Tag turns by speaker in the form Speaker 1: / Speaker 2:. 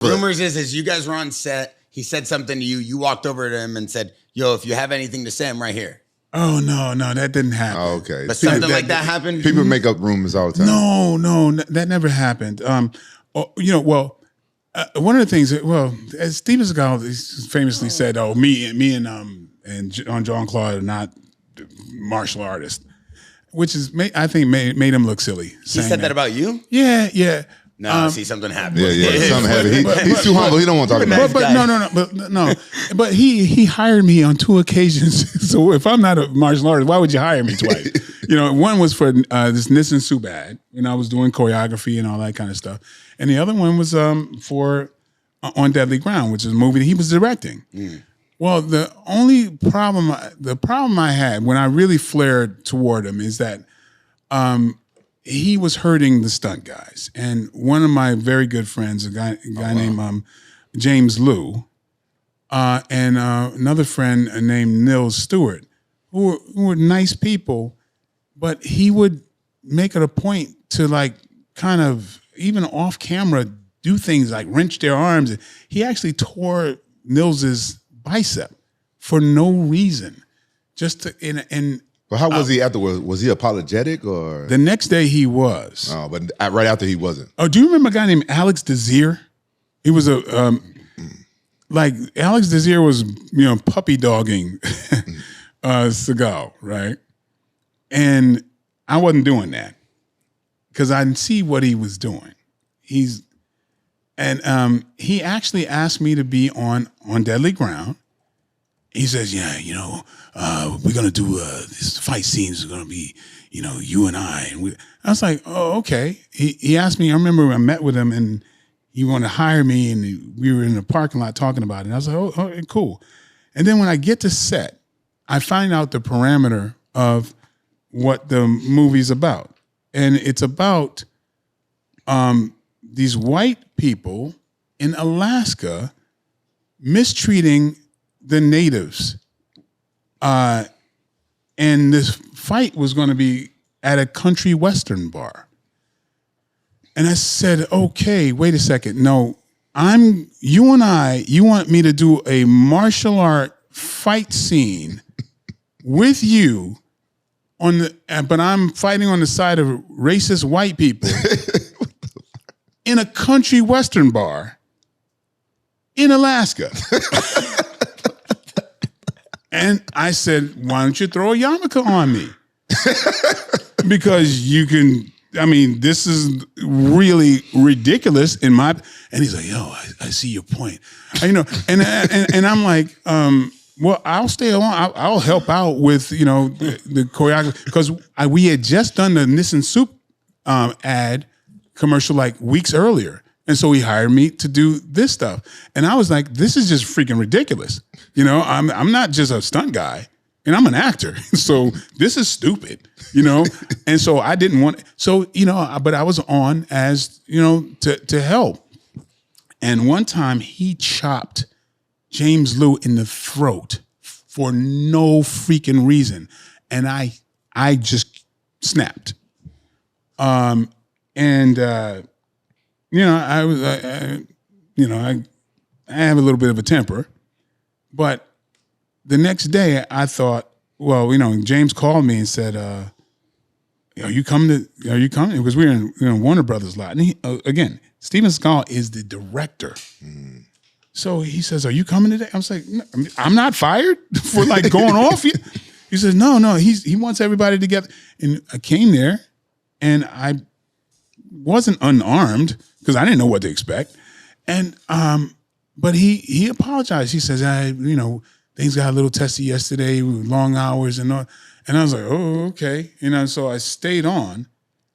Speaker 1: Rumors is you guys were on set. He said something to you. You walked over to him and said, "Yo, if you have anything to say, I'm right here."
Speaker 2: Oh no, that didn't happen.
Speaker 3: Oh, okay.
Speaker 1: But something like that happened.
Speaker 3: People make up rumors all the time.
Speaker 2: No, that never happened. One of the things as Steven Seagal famously said, "Oh, me and Jean-Claude are not martial artists," which is I think made him look silly.
Speaker 1: He said that about you?
Speaker 2: Yeah.
Speaker 1: No, see, something happened.
Speaker 3: Yeah, something happened. He's too humble. He don't want to talk about
Speaker 2: it. No. But he hired me on 2 occasions. So if I'm not a martial artist, why would you hire me twice? One was for this Nissan Soup ad, and I was doing choreography and all that kind of stuff. And the other one was for On Deadly Ground, which is a movie that he was directing. Mm. Well, the problem I had when I really flared toward him is that he was hurting the stunt guys. And one of my very good friends, a guy named James Liu, and another friend named Nils Stewart, who were nice people, but he would make it a point to kind of even off camera do things like wrench their arms. He actually tore Nils's bicep for no reason.
Speaker 3: But how was he afterwards? Was he apologetic or?
Speaker 2: The next day he was.
Speaker 3: Oh, but right after he wasn't.
Speaker 2: Oh, do you remember a guy named Alex Desir? He was Alex Desir was, puppy dogging Seagal, right? And I wasn't doing that because I didn't see what he was doing. He actually asked me to be on Deadly Ground. He says, we're going to do this fight scenes are going to be, you and I. And I was like, oh, okay. He asked me, I remember I met with him and he wanted to hire me and we were in the parking lot talking about it. And I was like, oh, cool. And then when I get to set, I find out the parameter of what the movie's about. And it's about these white people in Alaska mistreating the natives. And this fight was going to be at a country western bar. And I said, okay, wait a second. No, you want me to do a martial art fight scene with you but I'm fighting on the side of racist white people in a country western bar in Alaska. And I said, why don't you throw a yarmulke on me? Because this is really ridiculous in my, and he's like, yo, I see your point. And I'm like, well, I'll stay along. I'll help out with, the choreography. Because we had just done the Nissan Soup ad commercial weeks earlier. And so he hired me to do this stuff. And I was like, this is just freaking ridiculous. I'm not just a stunt guy and I'm an actor. So this is stupid, And so I didn't want, but I was on as, to help. And one time he chopped James Liu in the throat for no freaking reason. And I just snapped. I have a little bit of a temper, but the next day I thought, well, James called me and said, are you coming? Because we were in Warner Brothers lot. And again, Steven Seagal is the director. Mm. So he says, are you coming today? I was like, no, I'm not fired for going off. He says, no, he wants everybody together. And I came there and I wasn't unarmed because I didn't know what to expect. And, but he apologized. He says, things got a little testy yesterday with long hours and all. And I was like, oh, okay. So I stayed on.